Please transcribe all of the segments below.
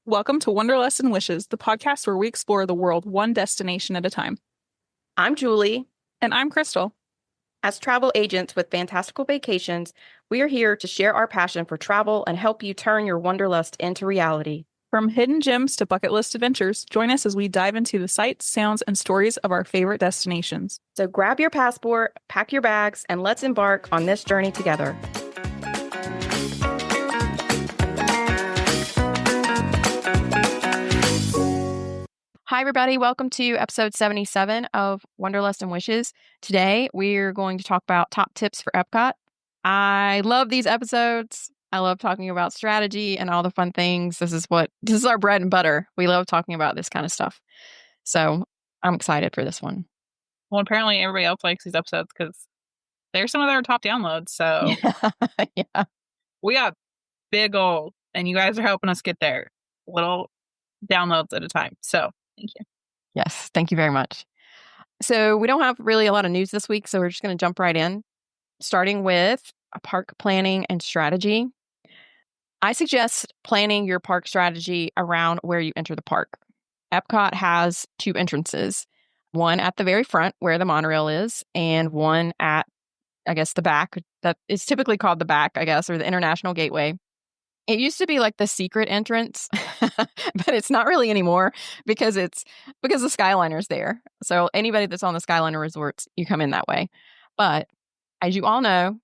Welcome to Wanderlust and Wishes, the podcast where we explore the world one destination at a time. I'm Julie. And I'm Krystle. As travel agents with Fantastical Vacations, we are here to share our passion for travel and help you turn your wanderlust into reality. From hidden gems to bucket list adventures, join us as we dive into the sights, sounds, and stories of our favorite destinations. So grab your passport, pack your bags, and let's embark on this journey together. Hi, everybody. Welcome to episode 77 of Wanderlust and Wishes. Today, we're going to talk about top tips for EPCOT. I love these episodes. I love talking about strategy and all the fun things. This is our bread and butter. We love talking about this kind of stuff. So I'm excited for this one. Well, apparently everybody else likes these episodes because they're some of their top downloads. So yeah. We got big old, and you guys are helping us get there. Little downloads at a time. So thank you. Yes, thank you very much. So we don't have really a lot of news this week, so we're just going to jump right in, starting with park planning and strategy. I suggest planning your park strategy around where you enter the park. EPCOT has two entrances, one at the very front where the monorail is, and one at, I guess, the back. That is typically called the back, I guess, or the International Gateway. It used to be like the secret entrance, but it's not really anymore because the Skyliner's there. So anybody that's on the Skyliner resorts, you come in that way. But as you all know,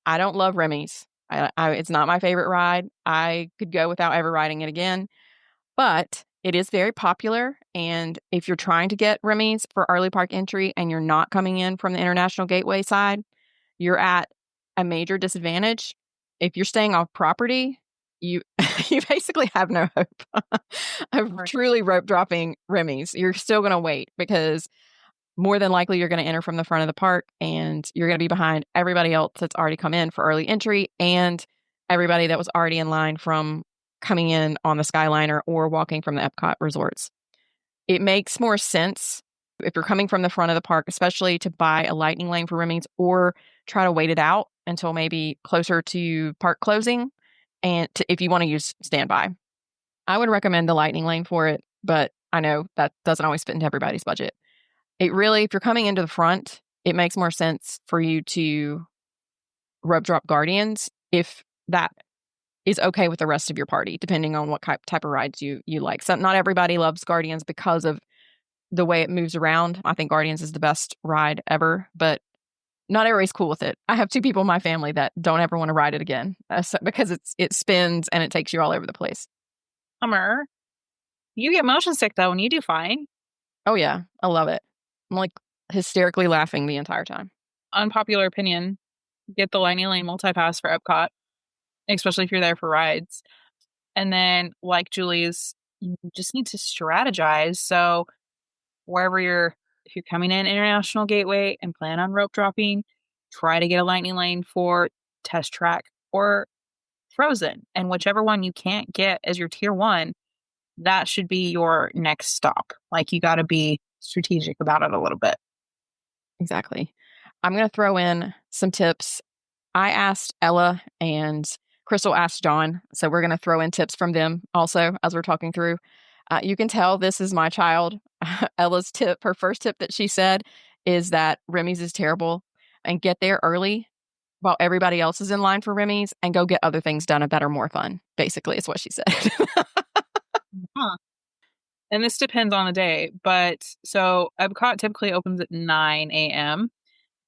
I don't love Remy's. It's not my favorite ride. I could go without ever riding it again, but it is very popular. And if you're trying to get Remy's for early park entry and you're not coming in from the International Gateway side, you're at a major disadvantage. If you're staying off property, you basically have no hope of truly rope dropping Remy's. You're still going to wait because more than likely you're going to enter from the front of the park and you're going to be behind everybody else that's already come in for early entry and everybody that was already in line from coming in on the Skyliner or walking from the EPCOT resorts. It makes more sense if you're coming from the front of the park, especially to buy a lightning lane for Remy's or try to wait it out until maybe closer to park closing. And if you want to use standby, I would recommend the lightning lane for it, but I know that doesn't always fit into everybody's budget. It really, if you're coming into the front, it makes more sense for you to rope drop Guardians if that is okay with the rest of your party, depending on what type of rides you like. So not everybody loves Guardians because of the way it moves around. I think Guardians is the best ride ever, but not everybody's cool with it. I have two people in my family that don't ever want to ride it again because it spins and it takes you all over the place. Hummer. You get motion sick though, and you do fine. Oh yeah, I love it. I'm like hysterically laughing the entire time. Unpopular opinion, get the lightning lane multi-pass for EPCOT, especially if you're there for rides. And then, like Julie's, you just need to strategize. So if you're coming in International Gateway and plan on rope dropping, try to get a lightning lane for Test Track or Frozen. And whichever one you can't get as your tier 1, that should be your next stop. Like, you got to be strategic about it a little bit. Exactly. I'm going to throw in some tips. I asked Ella and Krystle asked John. So we're going to throw in tips from them also as we're talking through. You can tell this is my child. Ella's tip, her first tip that she said is that Remy's is terrible and get there early while everybody else is in line for Remy's and go get other things done that are more fun. Basically, is what she said. Huh. And this depends on the day, but so EPCOT typically opens at 9 a.m.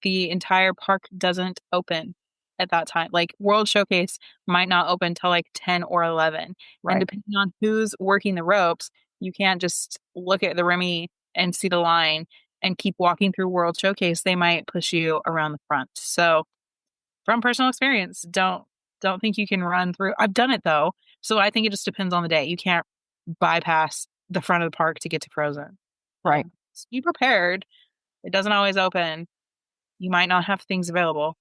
The entire park doesn't open at that time. Like, World Showcase might not open till like 10 or 11. Right. And depending on who's working the ropes, you can't just look at the Remy and see the line and keep walking through World Showcase. They might push you around the front. So from personal experience, don't think you can run through. I've done it though. So I think it just depends on the day. You can't bypass the front of the park to get to Frozen. Right. So be prepared. It doesn't always open. You might not have things available.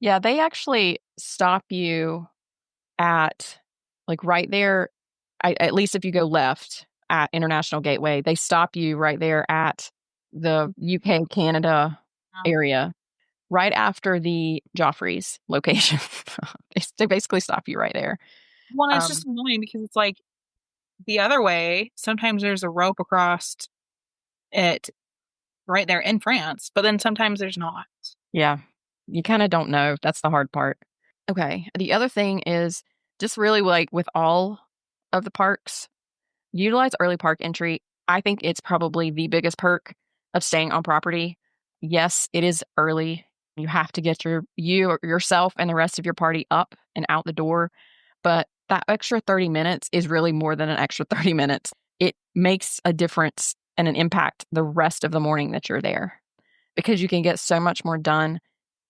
Yeah, they actually stop you at like right there. At least if you go left at International Gateway, they stop you right there at the UK Canada area, right after the Joffrey's location. They basically stop you right there. Well, it's just annoying because it's like the other way, sometimes there's a rope across it right there in France, but then sometimes there's not. Yeah. You kind of don't know. That's the hard part. Okay. The other thing is just really like with all of the parks, utilize early park entry. I think it's probably the biggest perk of staying on property. Yes, it is early. You have to get yourself and the rest of your party up and out the door. But that extra 30 minutes is really more than an extra 30 minutes. It makes a difference and an impact the rest of the morning that you're there because you can get so much more done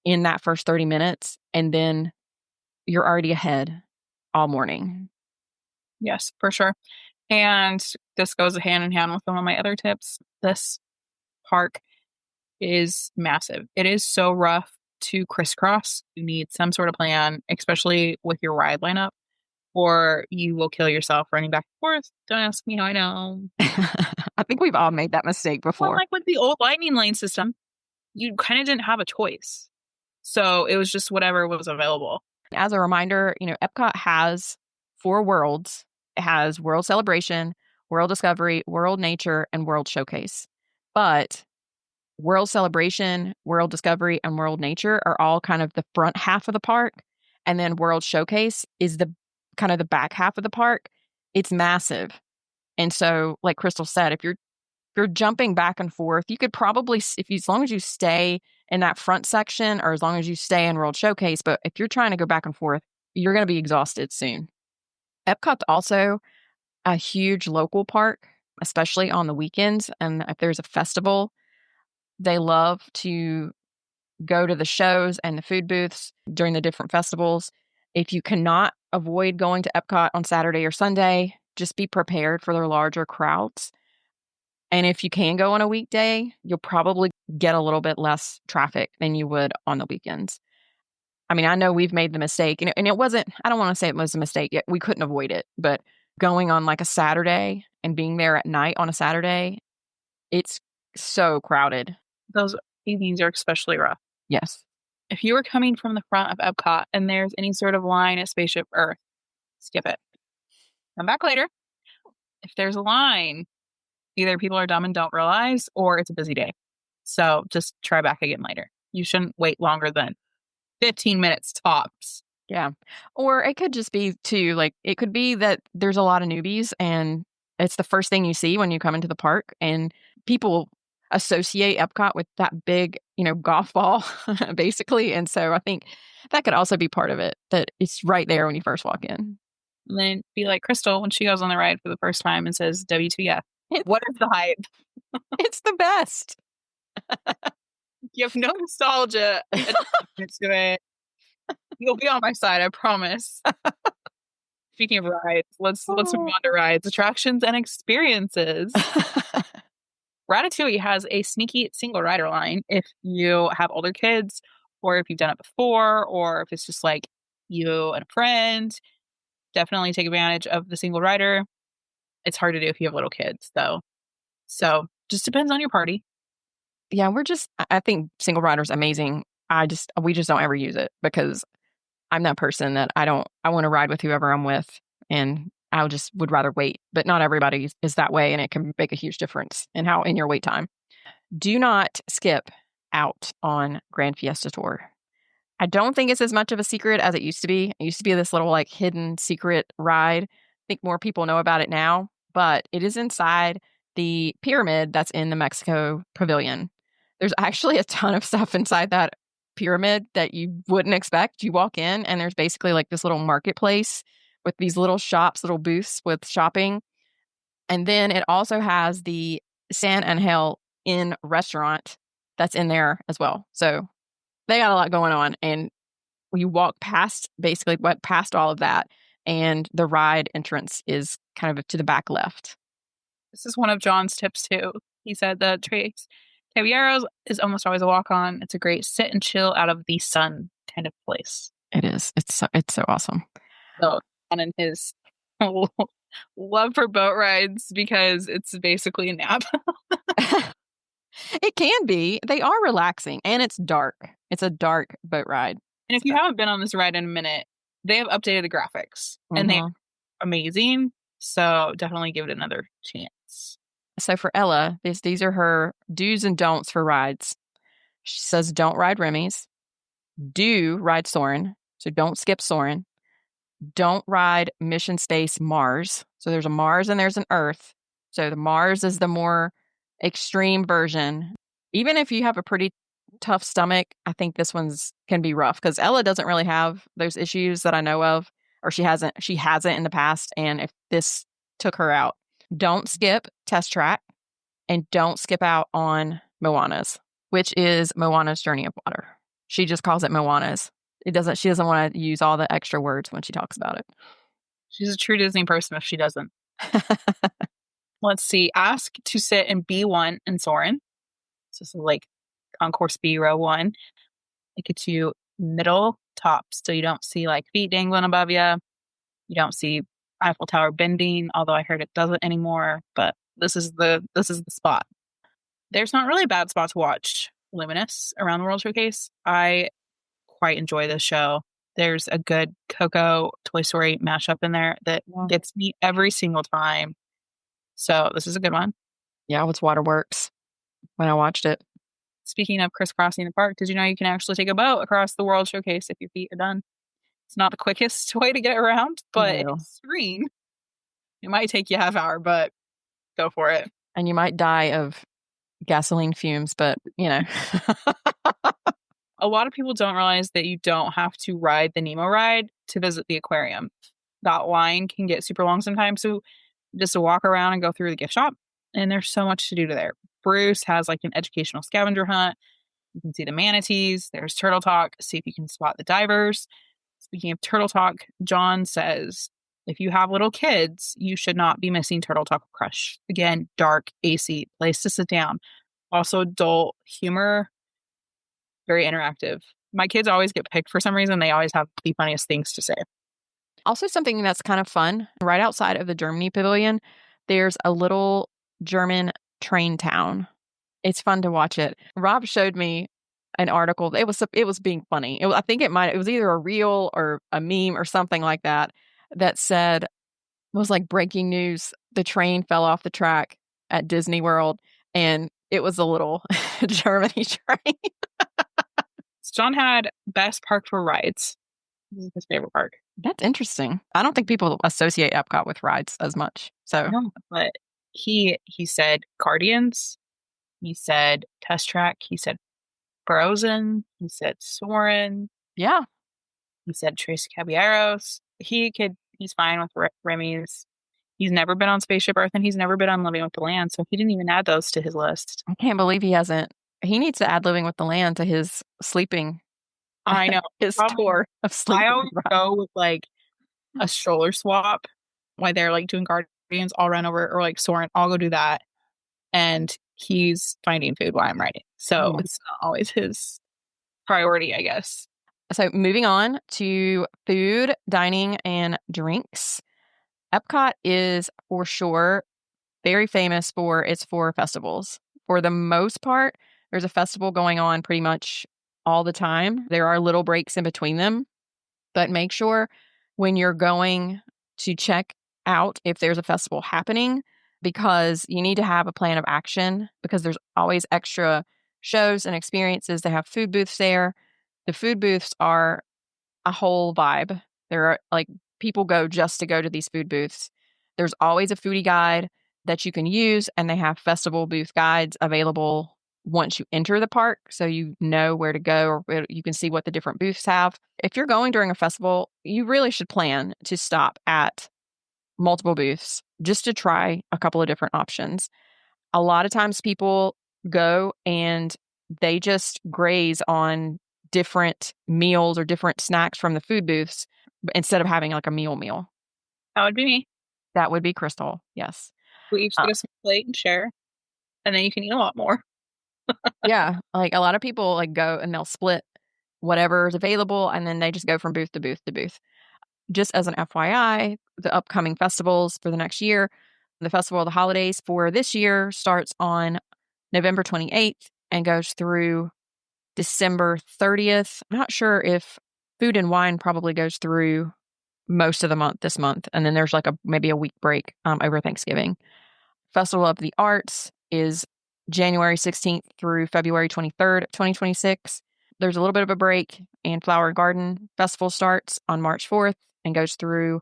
in that first 30 minutes and then you're already ahead all morning. Yes, for sure. And this goes hand in hand with one of my other tips. This park is massive. It is so rough to crisscross. You need some sort of plan, especially with your ride lineup, or you will kill yourself running back and forth. Don't ask me how I know. I think we've all made that mistake Well, before. like with the old lightning lane system, you kind of didn't have a choice. So it was just whatever was available. As a reminder, Epcot has 4 worlds. It has World Celebration, World Discovery, World Nature, and World Showcase. But World Celebration, World Discovery, and World Nature are all kind of the front half of the park. And then World Showcase is the kind of the back half of the park. It's massive. And so, like Krystle said, if you're jumping back and forth, you could probably, as long as you stay in that front section or as long as you stay in World Showcase, but if you're trying to go back and forth, you're going to be exhausted soon. Epcot's also a huge local park, especially on the weekends. And if there's a festival, they love to go to the shows and the food booths during the different festivals. If you cannot avoid going to Epcot on Saturday or Sunday, just be prepared for their larger crowds. And if you can go on a weekday, you'll probably get a little bit less traffic than you would on the weekends. I mean, I know we've made the mistake, and it wasn't, I don't want to say it was a mistake yet. We couldn't avoid it, but going on like a Saturday and being there at night on a Saturday, it's so crowded. Those evenings are especially rough. Yes. If you are coming from the front of Epcot and there's any sort of line at Spaceship Earth, skip it. Come back later. If there's a line, either people are dumb and don't realize, or it's a busy day. So just try back again later. You shouldn't wait longer than 15 minutes tops. Yeah. Or it could just be too, like, it could be that there's a lot of newbies and it's the first thing you see when you come into the park and people associate Epcot with that big, golf ball, basically. And so I think that could also be part of it, that it's right there when you first walk in. And then be like Krystle when she goes on the ride for the first time and says, WTF. What is the hype? It's the best. You have no nostalgia attachment to it. You'll be on my side, I promise. Speaking of rides, let's move on to rides, attractions, and experiences. Ratatouille has a sneaky single rider line if you have older kids, or if you've done it before, or if it's just like you and a friend. Definitely take advantage of the single rider. It's hard to do if you have little kids, though. So just depends on your party. Yeah, I think single rider's amazing. We just don't ever use it because I'm that person that I want to ride with whoever I'm with and would rather wait, but not everybody is that way. And it can make a huge difference in your wait time. Do not skip out on Grand Fiesta Tour. I don't think it's as much of a secret as it used to be. It used to be this little like hidden secret ride. I think more people know about it now, but it is inside the pyramid that's in the Mexico Pavilion. There's actually a ton of stuff inside that pyramid that you wouldn't expect. You walk in and there's basically like this little marketplace with these little shops, little booths with shopping. And then it also has the San Angel Inn restaurant that's in there as well. So they got a lot going on. And you walk past all of that. And the ride entrance is kind of to the back left. This is one of John's tips too. He said that Tres Caballeros is almost always a walk on. It's a great sit and chill out of the sun kind of place. It is. It's so awesome. So, and his love for boat rides because it's basically a nap. It can be. They are relaxing and it's dark. It's a dark boat ride. And if you haven't been on this ride in a minute, they have updated the graphics and they're amazing. So definitely give it another chance. So for Ella, these are her do's and don'ts for rides. She says don't ride Remy's. Do ride Soarin'. So don't skip Soarin'. Don't ride Mission Space Mars. So there's a Mars and there's an Earth. So the Mars is the more extreme version. Even if you have a pretty tough stomach, I think this one's can be rough because Ella doesn't really have those issues that I know of, or she hasn't in the past. And if this took her out, don't skip Test Track and don't skip out on Moana's, which is Moana's Journey of Water. She just calls it Moana's. She doesn't want to use all the extra words when she talks about it. She's a true Disney person if she doesn't. Let's see. Ask to sit in B1 in Soarin'. So this is like Concourse B, row 1. It gets you middle top, so you don't see like feet dangling above you. You don't see Eiffel Tower bending, although I heard it doesn't anymore. But this is the spot. There's not really a bad spot to watch Luminous around the World Showcase. I quite enjoy this show. There's a good Coco Toy Story mashup in there that gets me every single time. So this is a good one. Yeah, it was Waterworks when I watched it. Speaking of crisscrossing the park, did you know you can actually take a boat across the World Showcase if your feet are done? It's not the quickest way to get around, but No. it's serene. It might take you a half hour, but go for it. And you might die of gasoline fumes, but A lot of people don't realize that you don't have to ride the Nemo ride to visit the aquarium. That line can get super long sometimes. So just to walk around and go through the gift shop, and there's so much to do there. Bruce has like an educational scavenger hunt. You can see the manatees. There's Turtle Talk. See if you can spot the divers. Speaking of Turtle Talk, John says, if you have little kids, you should not be missing Turtle Talk Crush. Again, dark, AC, place to sit down. Also adult humor, very interactive. My kids always get picked for some reason. They always have the funniest things to say. Also, something that's kind of fun, right outside of the Germany Pavilion, there's a little German train town. It's fun to watch it. Rob showed me an article. It was being funny. I think it was either a reel or a meme or something like that that said, it was like breaking news. The train fell off the track at Disney World, and it was a little Germany train. John had best park for rides. This is his favorite park. That's interesting. I don't think people associate Epcot with rides as much. So, No, but he said Guardians. He said Test Track. He said Frozen. He said Soarin'. yeah. He said Tres Caballeros. He's fine with Remy's. He's never been on Spaceship Earth and he's never been on Living with the Land, so he didn't even add those to his list. I can't believe he hasn't. He needs to add Living with the Land to his sleeping. I know. His tour of sleeping. I always go with like a stroller swap while they're like doing Guardians. I'll run over, or like Soarin', I'll go do that. And he's finding food while I'm writing. So it's not always his priority, I guess. So moving on to food, dining, and drinks. Epcot is for sure very famous for its 4 festivals. For the most part, there's a festival going on pretty much all the time. There are little breaks in between them, but make sure when you're going to check out if there's a festival happening, because you need to have a plan of action, because there's always extra shows and experiences. They have food booths there. The food booths are a whole vibe. There are like people go just to go to these food booths. There's always a foodie guide that you can use, and they have festival booth guides available once you enter the park, so you know where to go, or you can see what the different booths have. If you're going during a festival, you really should plan to stop at multiple booths just to try a couple of different options. A lot of times people go and they just graze on different meals or different snacks from the food booths instead of having like a meal. That would be me. That would be Krystle. Yes. We each get a small plate and share, and then you can eat a lot more. Yeah. Like a lot of people like go and they'll split whatever is available, and then they just go from booth to booth to booth. Just as an FYI, the upcoming festivals for the next year, the Festival of the Holidays for this year starts on November 28th and goes through December 30th. I'm not sure if Food and Wine probably goes through most of the month this month. And then there's like maybe a week break over Thanksgiving. Festival of the Arts is January 16th through February 23rd, 2026. There's a little bit of a break, and Flower Garden Festival starts on March 4th and goes through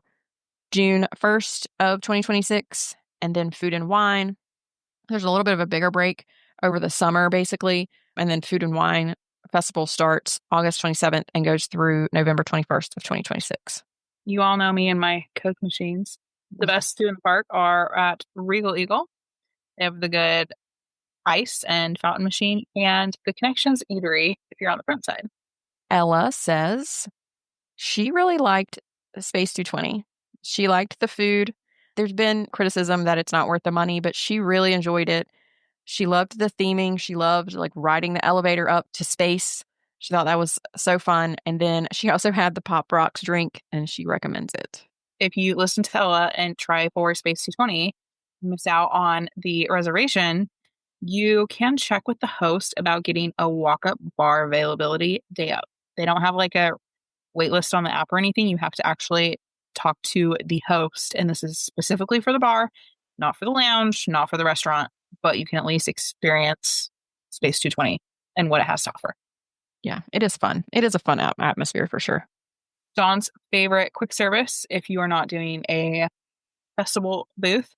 June 1st of 2026. And then Food and Wine, there's a little bit of a bigger break over the summer, basically. And then Food and Wine Festival starts August 27th and goes through November 21st of 2026. You all know me and my Coke machines. The best two in the park are at Regal Eagle. They have the good ice and fountain machine, and the Connections Eatery if you're on the front side. Ella says she really liked Space 220. She liked the food. There's been criticism that it's not worth the money, but she really enjoyed it. She loved the theming. She loved like riding the elevator up to space. She thought that was so fun. And then she also had the Pop Rocks drink, and she recommends it. If you listen to Ella and try for Space 220, miss out on the reservation, you can check with the host about getting a walk-up bar availability day up. They don't have like a wait list on the app or anything. You have to actually talk to the host, and this is specifically for the bar, not for the lounge, not for the restaurant, but you can at least experience Space 220 and what it has to offer. Yeah, it is fun. It is a fun atmosphere for sure. Dawn's favorite quick service, if you are not doing a festival booth,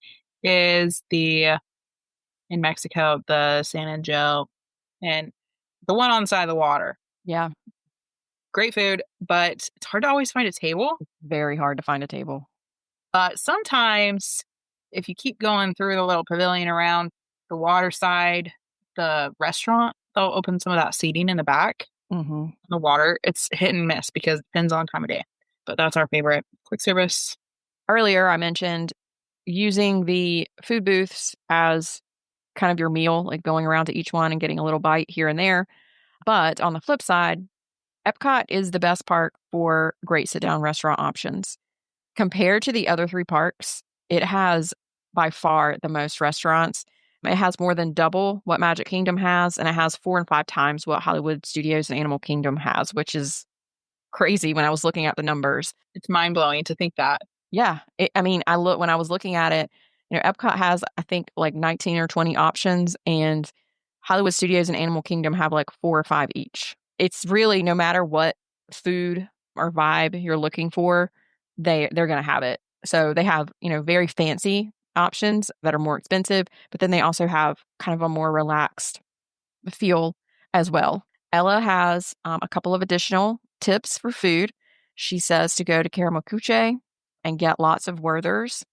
is in Mexico, the San Angel and the one on the side of the water. Yeah. Great food, but it's hard to always find a table. Very hard to find a table. But sometimes if you keep going through the little pavilion around the water side, the restaurant, they'll open some of that seating in the back. Mm-hmm. The water, it's hit and miss because it depends on time of day. But that's our favorite quick service. Earlier, I mentioned using the food booths as kind of your meal, like going around to each one and getting a little bite here and there. But on the flip side, EPCOT is the best park for great sit-down restaurant options. Compared to the other three parks, it has by far the most restaurants. It has more than double what Magic Kingdom has, and it has 4 and 5 times what Hollywood Studios and Animal Kingdom has, which is crazy when I was looking at the numbers. It's mind-blowing to think that. Yeah. When I was looking at it, EPCOT has, I think, like 19 or 20 options, and Hollywood Studios and Animal Kingdom have like 4 or 5 each. It's really, no matter what food or vibe you're looking for, they're going to have it. So they have, very fancy options that are more expensive, but then they also have kind of a more relaxed feel as well. Ella has a couple of additional tips for food. She says to go to Karamokuche and get lots of Werthers.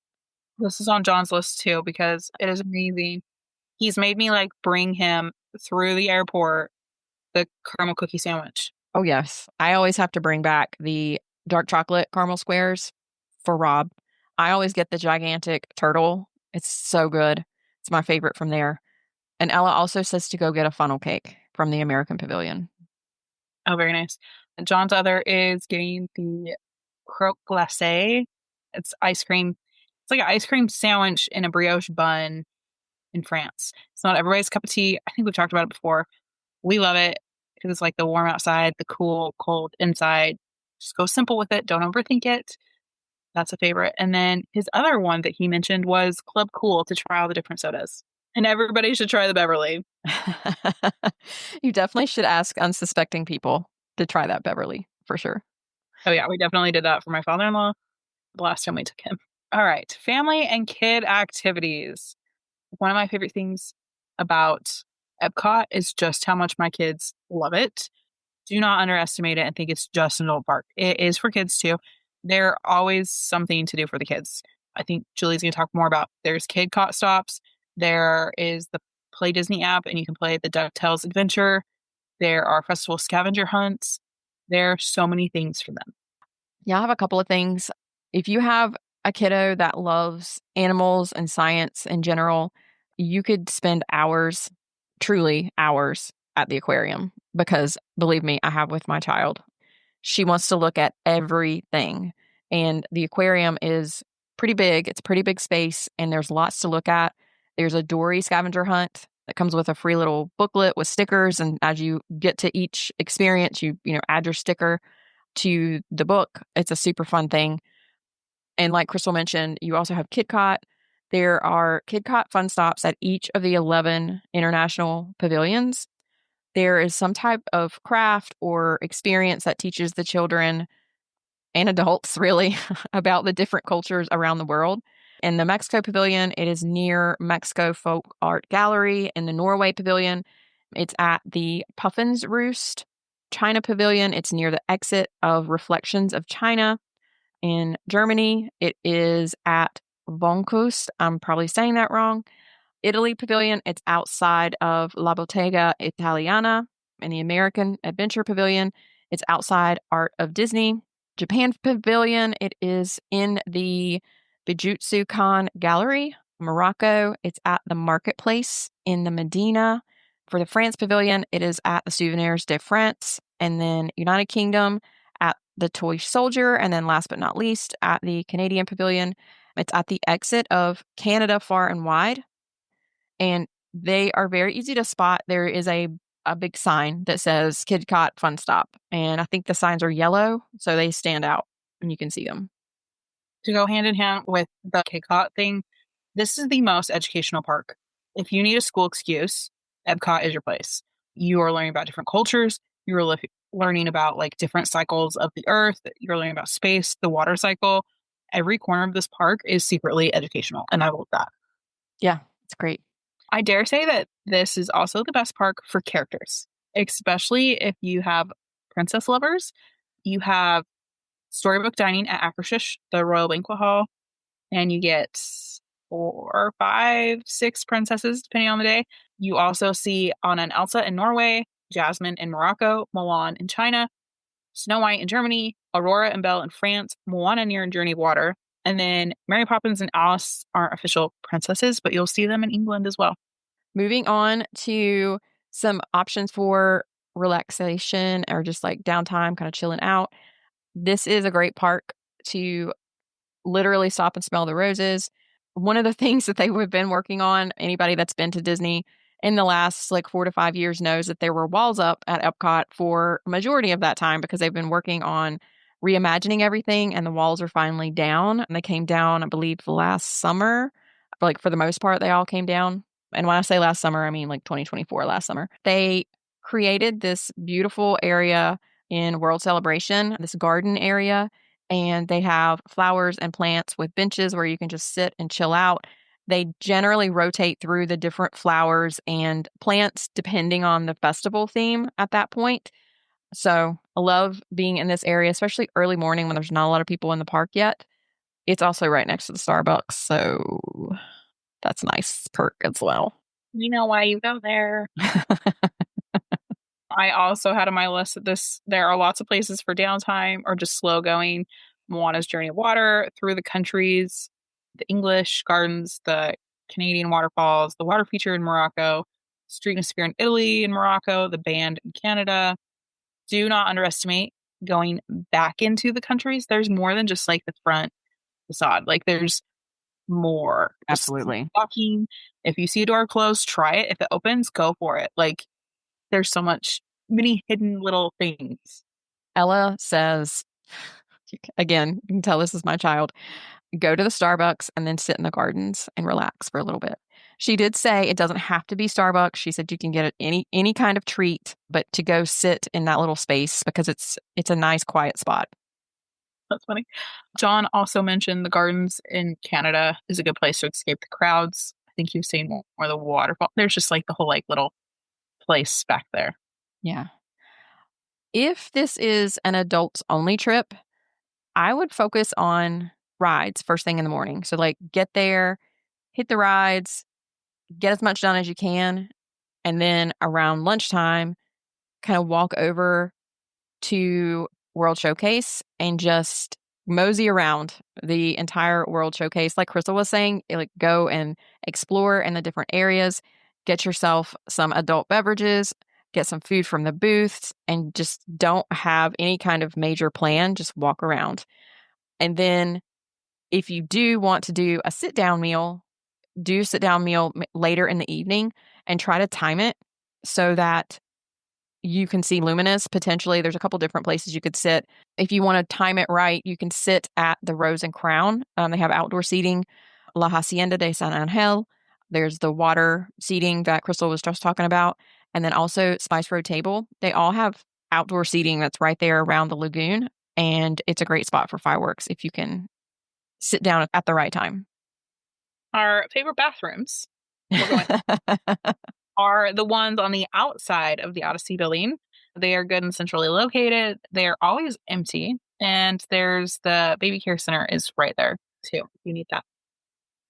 This is on John's list too because it is amazing. He's made me like bring him through the airport the caramel cookie sandwich. Oh, yes. I always have to bring back the dark chocolate caramel squares for Rob. I always get the gigantic turtle. It's so good. It's my favorite from there. And Ella also says to go get a funnel cake from the American Pavilion. Oh, very nice. And John's other is getting the croque glacé. It's ice cream. It's like an ice cream sandwich in a brioche bun in France. It's not everybody's cup of tea. I think we've talked about it before. We love it because it's like the warm outside, the cool, cold inside. Just go simple with it. Don't overthink it. That's a favorite. And then his other one that he mentioned was Club Cool to try all the different sodas. And everybody should try the Beverly. You definitely should ask unsuspecting people to try that Beverly, for sure. Oh, yeah. We definitely did that for my father-in-law the last time we took him. All right. Family and kid activities. One of my favorite things about EPCOT is just how much my kids love it. Do not underestimate it and think it's just an adult park. It is for kids too. There's always something to do for the kids. I think Julie's going to talk more about. There's KidCot stops. There is the Play Disney app, and you can play the DuckTales adventure. There are festival scavenger hunts. There are so many things for them. Yeah, I have a couple of things. If you have a kiddo that loves animals and science in general, you could spend hours, truly hours, at the aquarium because, believe me, I have with my child. She wants to look at everything. And the aquarium is pretty big. It's a pretty big space, and there's lots to look at. There's a Dory scavenger hunt that comes with a free little booklet with stickers. And as you get to each experience, you add your sticker to the book. It's a super fun thing. And like Krystle mentioned, you also have KidCot. There are KidCot fun stops at each of the 11 international pavilions. There is some type of craft or experience that teaches the children and adults really about the different cultures around the world. In the Mexico Pavilion, it is near Mexico Folk Art Gallery. In the Norway Pavilion, it's at the Puffin's Roost. China Pavilion, it's near the exit of Reflections of China. In Germany, it is at Wohnkunst. I'm probably saying that wrong. Italy Pavilion, it's outside of La Bottega Italiana. In the American Adventure Pavilion, it's outside Art of Disney. Japan Pavilion, it is in the Bijutsu Gallery. Morocco, it's at the Marketplace in the Medina. For the France Pavilion, it is at the Souvenirs de France. And then United Kingdom at the Toy Soldier. And then last but not least, at the Canadian Pavilion, it's at the exit of Canada Far and Wide. And they are very easy to spot. There is a big sign that says KidCot Fun Stop. And I think the signs are yellow, so they stand out and you can see them. To go hand in hand with the KCOT thing, this is the most educational park. If you need a school excuse, EPCOT is your place. You are learning about different cultures. You're learning about like different cycles of the earth. You're learning about space, the water cycle. Every corner of this park is secretly educational, and I love that. Yeah, it's great. I dare say that this is also the best park for characters, especially if you have princess lovers. You have storybook dining at Akershus, the Royal Banquet Hall, and you get 4, 5, 6 princesses, depending on the day. You also see Anna and Elsa in Norway, Jasmine in Morocco, Mulan in China, Snow White in Germany, Aurora and Belle in France, Moana near Journey of Water, and then Mary Poppins and Alice aren't official princesses, but you'll see them in England as well. Moving on to some options for relaxation or just like downtime, kind of chilling out. This is a great park to literally stop and smell the roses. One of the things that they have been working on, anybody that's been to Disney in the last like 4 to 5 years knows that there were walls up at Epcot for a majority of that time because they've been working on reimagining everything and the walls are finally down. And they came down, I believe, last summer. Like for the most part, they all came down. And when I say last summer, I mean like 2024, last summer. They created this beautiful area in World Celebration, this garden area, and they have flowers and plants with benches where you can just sit and chill out. They generally rotate through the different flowers and plants depending on the festival theme at that point. So I love being in this area, especially early morning when there's not a lot of people in the park yet. It's also right next to the Starbucks, so that's a nice perk as well. We know why you go there. I also had on my list that there are lots of places for downtime or just slow going. Moana's Journey of Water, Through the Countries, the English Gardens, the Canadian waterfalls, the water feature in Morocco, Street and Spear in Italy and Morocco, the band in Canada. Do not underestimate going back into the countries. There's more than just like the front facade. Like there's more. Just Absolutely. walking. If you see a door closed, try it. If it opens, go for it. Like there's so many hidden little things. Ella says, again, you can tell this is my child, go to the Starbucks and then sit in the gardens and relax for a little bit. She did say it doesn't have to be Starbucks. She said you can get any kind of treat, but to go sit in that little space because it's a nice quiet spot. That's funny. John also mentioned the gardens in Canada is a good place to escape the crowds. I think you've seen more of the waterfall. There's just like the whole like little place back there. Yeah. If this is an adults only trip, I would focus on rides first thing in the morning. So like get there, hit the rides, get as much done as you can, and then around lunchtime, kind of walk over to World Showcase and just mosey around the entire World Showcase. Like Krystle was saying, like go and explore in the different areas, get yourself some adult beverages, get some food from the booths, and just don't have any kind of major plan. Just walk around. And then if you do want to do a sit down meal, do sit down meal later in the evening and try to time it so that you can see Luminous. Potentially, there's a couple different places you could sit. If you want to time it right, you can sit at the Rose and Crown. They have outdoor seating. La Hacienda de San Angel. There's the water seating that Krystle was just talking about. And then also Spice Road Table. They all have outdoor seating that's right there around the lagoon. And it's a great spot for fireworks if you can sit down at the right time. Our favorite bathrooms we're going are the ones on the outside of the Odyssey building. They are good and centrally located. They're always empty. And there's the baby care center is right there too. You need that.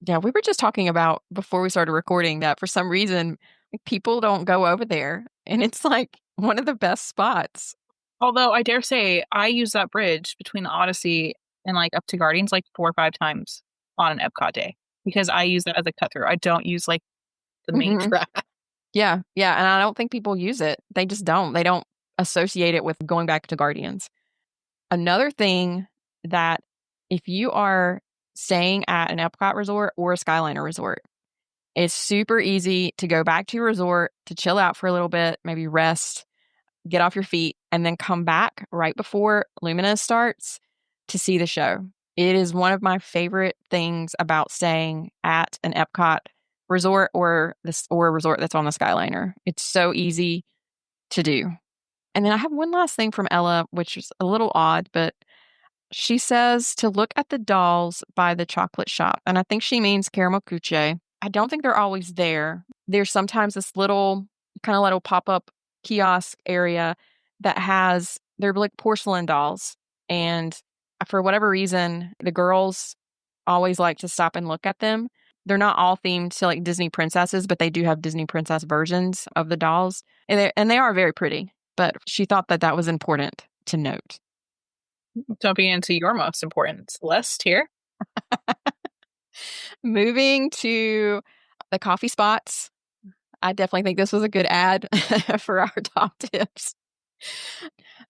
Yeah, we were just talking about before we started recording that for some reason people don't go over there. And it's like one of the best spots. Although I dare say I use that bridge between the Odyssey and like up to Guardians like 4 or 5 times on an Epcot day because I use that as a cut through. I don't use like the main Mhm. track. Yeah, yeah. And I don't think people use it. They just don't. They don't associate it with going back to Guardians. Another thing that if you are staying at an Epcot resort or a Skyliner resort, it's super easy to go back to your resort to chill out for a little bit, maybe rest, get off your feet, and then come back right before Lumina starts to see the show. It is one of my favorite things about staying at an Epcot resort or a resort that's on the Skyliner. It's so easy to do. And then I have one last thing from Ella, which is a little odd, but she says to look at the dolls by the chocolate shop. And I think she means caramel cuche. I don't think they're always there. There's sometimes this little pop-up kiosk area that has, they're like porcelain dolls. And for whatever reason, the girls always like to stop and look at them. They're not all themed to like Disney princesses, but they do have Disney princess versions of the dolls. And they are very pretty. But she thought that that was important to note. Jumping into your most important list here. Moving to the coffee spots. I definitely think this was a good ad for our top tips.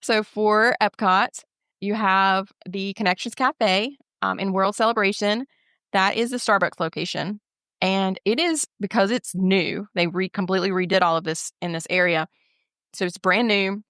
So for Epcot, you have the Connections Cafe in World Celebration. That is the Starbucks location. And it is, because it's new, they completely redid all of this in this area. So it's brand new.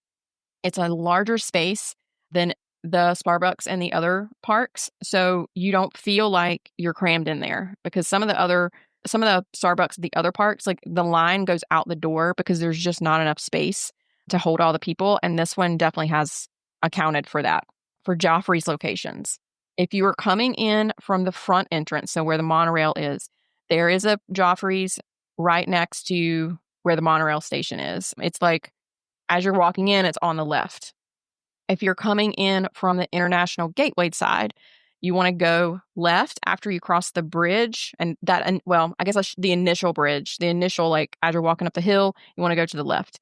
It's a larger space than the Starbucks and the other parks. So you don't feel like you're crammed in there, because some of the Starbucks at the other parks, like the line goes out the door because there's just not enough space to hold all the people. And this one definitely has accounted for that. For Joffrey's locations, if you are coming in from the front entrance, so where the monorail is, there is a Joffrey's right next to where the monorail station is. It's like, as you're walking in, it's on the left. If you're coming in from the International Gateway side, you want to go left after you cross the bridge. I guess the initial bridge, like as you're walking up the hill, you want to go to the left.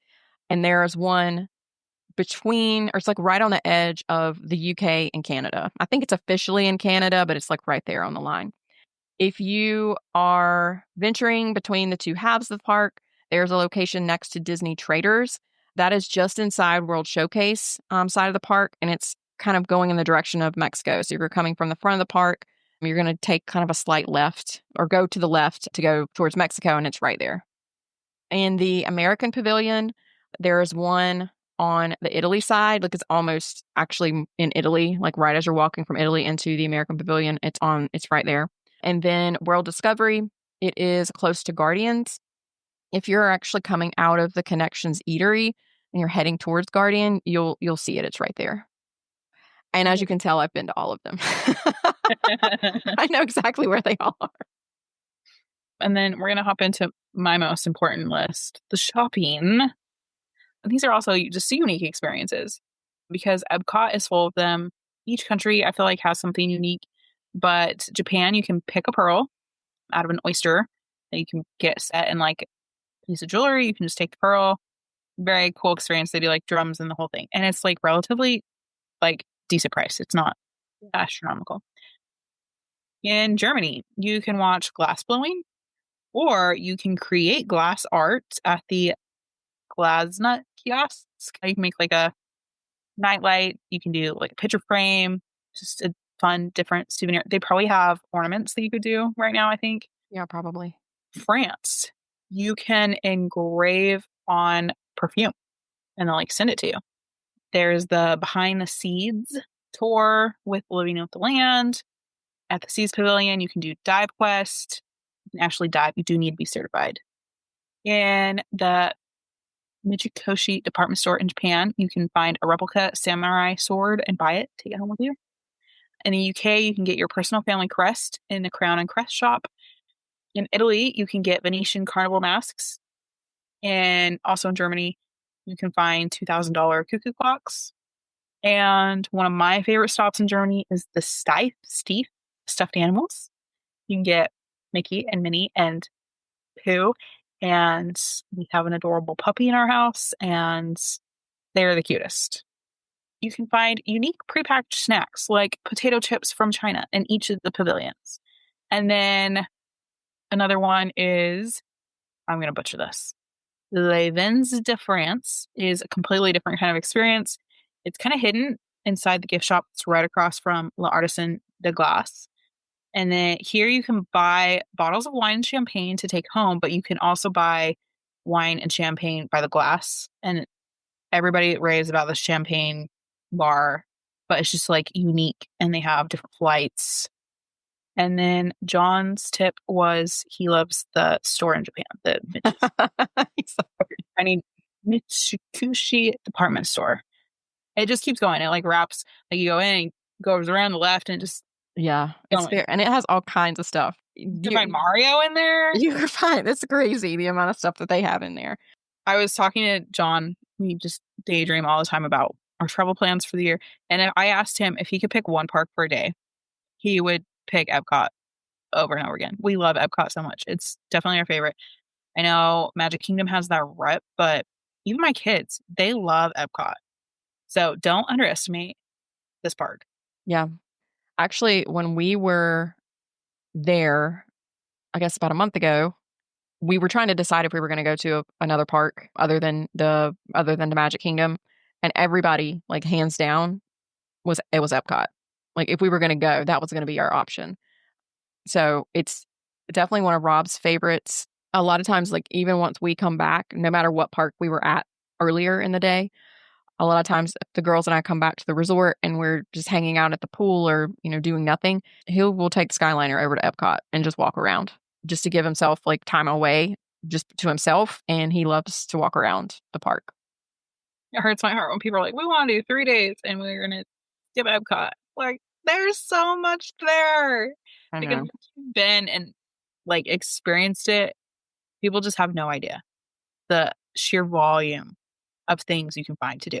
And there's one it's like right on the edge of the UK and Canada. I think it's officially in Canada, but it's like right there on the line. If you are venturing between the two halves of the park, there's a location next to Disney Traders. That is just inside World Showcase side of the park, and it's kind of going in the direction of Mexico. So if you're coming from the front of the park, you're going to take kind of a slight left or go to the left to go towards Mexico, and it's right there. In the American Pavilion, there is one on the Italy side. Like, it's almost actually in Italy, like right as you're walking from Italy into the American Pavilion, it's right there. And then World Discovery, it is close to Guardians. If you're actually coming out of the Connections Eatery and you're heading towards Guardian, you'll see it. It's right there. And as you can tell, I've been to all of them. I know exactly where they all are. And then we're going to hop into my most important list, the shopping. And these are also just unique experiences because Epcot is full of them. Each country, I feel like, has something unique. But Japan, you can pick a pearl out of an oyster that you can get set in like a piece of jewelry. You can just take the pearl. Very cool experience. They do like drums and the whole thing. And it's like relatively like decent price. It's not astronomical. In Germany, you can watch glass blowing or you can create glass art at the Glasnut kiosks. You can make like a nightlight. You can do like a picture frame, just a fun, different souvenir. They probably have ornaments that you could do right now, I think. Yeah, probably. France, you can engrave on perfume. and they'll like send it to you. There's the Behind the Seeds tour with Living with the Land. At the Seas Pavilion, you can do dive quest. You can actually dive. You do need to be certified. In the Michikoshi department store in Japan, you can find a replica samurai sword and buy it, take it home with you. In the UK, you can get your personal family crest in the Crown and Crest shop. In Italy, you can get Venetian carnival masks. And also in Germany, you can find $2,000 cuckoo clocks. And one of my favorite stops in Germany is the Stief stuffed animals. You can get Mickey and Minnie and Pooh. And we have an adorable puppy in our house, and they're the cutest. You can find unique prepackaged snacks like potato chips from China in each of the pavilions. And then another one is, I'm going to butcher this. Les Vins de France is a completely different kind of experience. It's kind of hidden inside the gift shop. It's right across from L'Artisan de Glace. And then here you can buy bottles of wine and champagne to take home, but you can also buy wine and champagne by the glass. And everybody raves about the champagne bar, but it's just like unique and they have different flights. And then John's tip was he loves the store in Japan, the tiny Michikushi department store. It just keeps going. It like wraps, like you go in, goes around the left, and just Yeah, it's going. fair. And it has all kinds of stuff. You can find Mario in there. You're fine. It's crazy the amount of stuff that they have in there. I was talking to John. We just daydream all the time about our travel plans for the year. And I asked him if he could pick one park for a day, he would pick Epcot over and over again. We love Epcot so much. It's definitely our favorite. I know Magic Kingdom has that rep, but even my kids, they love Epcot. So don't underestimate this park. Yeah. Actually, when we were there, I guess about a month ago, we were trying to decide if we were going to go to another park other than the Magic Kingdom, and everybody, like hands down, was Epcot. Like if we were going to go, that was going to be our option. So it's definitely one of Rob's favorites. A lot of times, like even once we come back, no matter what park we were at earlier in the day, a lot of times the girls and I come back to the resort and we're just hanging out at the pool or, doing nothing. Will take Skyliner over to Epcot and just walk around just to give himself like time away just to himself. And he loves to walk around the park. It hurts my heart when people are like, we want to do 3 days and we're going to skip Epcot. Like, there's so much there. I Like, know. if you've been and like experienced it, people just have no idea the sheer volume of things you can find to do.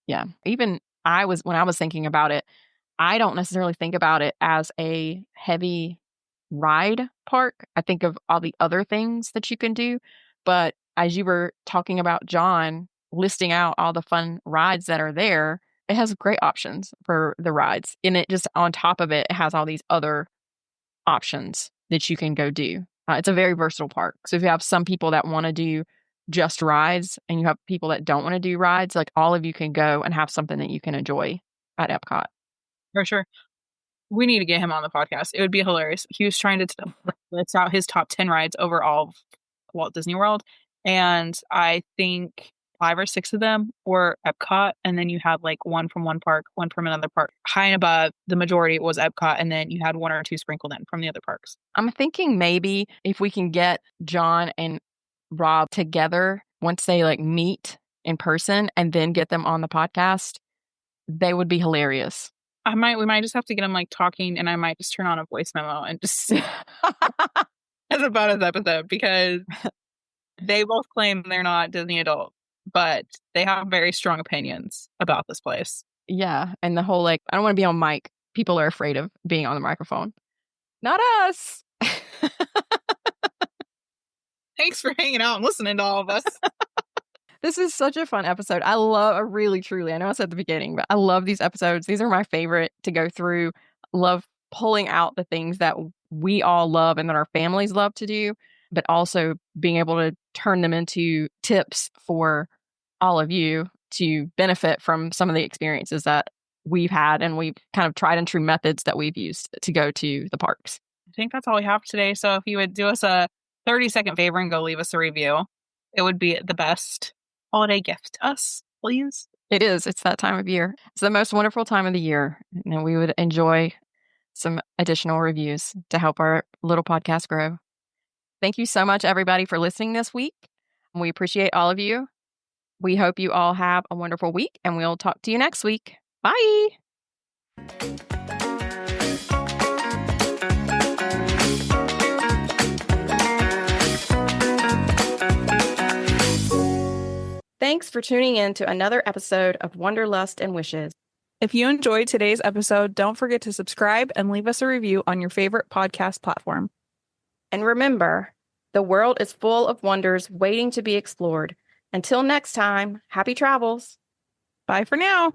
Yeah. Even when I was thinking about it, I don't necessarily think about it as a heavy ride park. I think of all the other things that you can do. But as you were talking about John listing out all the fun rides that are there, it has great options for the rides. And it just on top of it, it has all these other options that you can go do. It's a very versatile park. So if you have some people that want to do just rides and you have people that don't want to do rides, like all of you can go and have something that you can enjoy at Epcot. For sure. We need to get him on the podcast. It would be hilarious. He was trying to list out his top 10 rides over all of Walt Disney World. And I think 5 or 6 of them were Epcot. And then you had like one from one park, one from another park. High and above, the majority was Epcot. And then you had 1 or 2 sprinkled in from the other parks. I'm thinking maybe if we can get John and Rob together once they like meet in person and then get them on the podcast, they would be hilarious. We might just have to get them like talking, and I might just turn on a voice memo and just as a bonus episode, because they both claim they're not Disney adults, but they have very strong opinions about this place. Yeah. And the whole like, I don't want to be on mic. People are afraid of being on the microphone. Not us. Thanks for hanging out and listening to all of us. This is such a fun episode. I really, truly, I know I said at the beginning, but I love these episodes. These are my favorite to go through. Love pulling out the things that we all love and that our families love to do, but also being able to turn them into tips for all of you to benefit from some of the experiences that we've had and we've kind of tried and true methods that we've used to go to the parks. I think that's all we have today. So if you would do us a 30-second favor and go leave us a review, it would be the best holiday gift to us. please. It is. It's that time of year. It's the most wonderful time of the year. And we would enjoy some additional reviews to help our little podcast grow. Thank you so much, everybody, for listening this week. We appreciate all of you. We hope you all have a wonderful week, and we'll talk to you next week. Bye. Thanks for tuning in to another episode of Wanderlust and Wishes. If you enjoyed today's episode, don't forget to subscribe and leave us a review on your favorite podcast platform. And remember, the world is full of wonders waiting to be explored. Until next time, happy travels. Bye for now.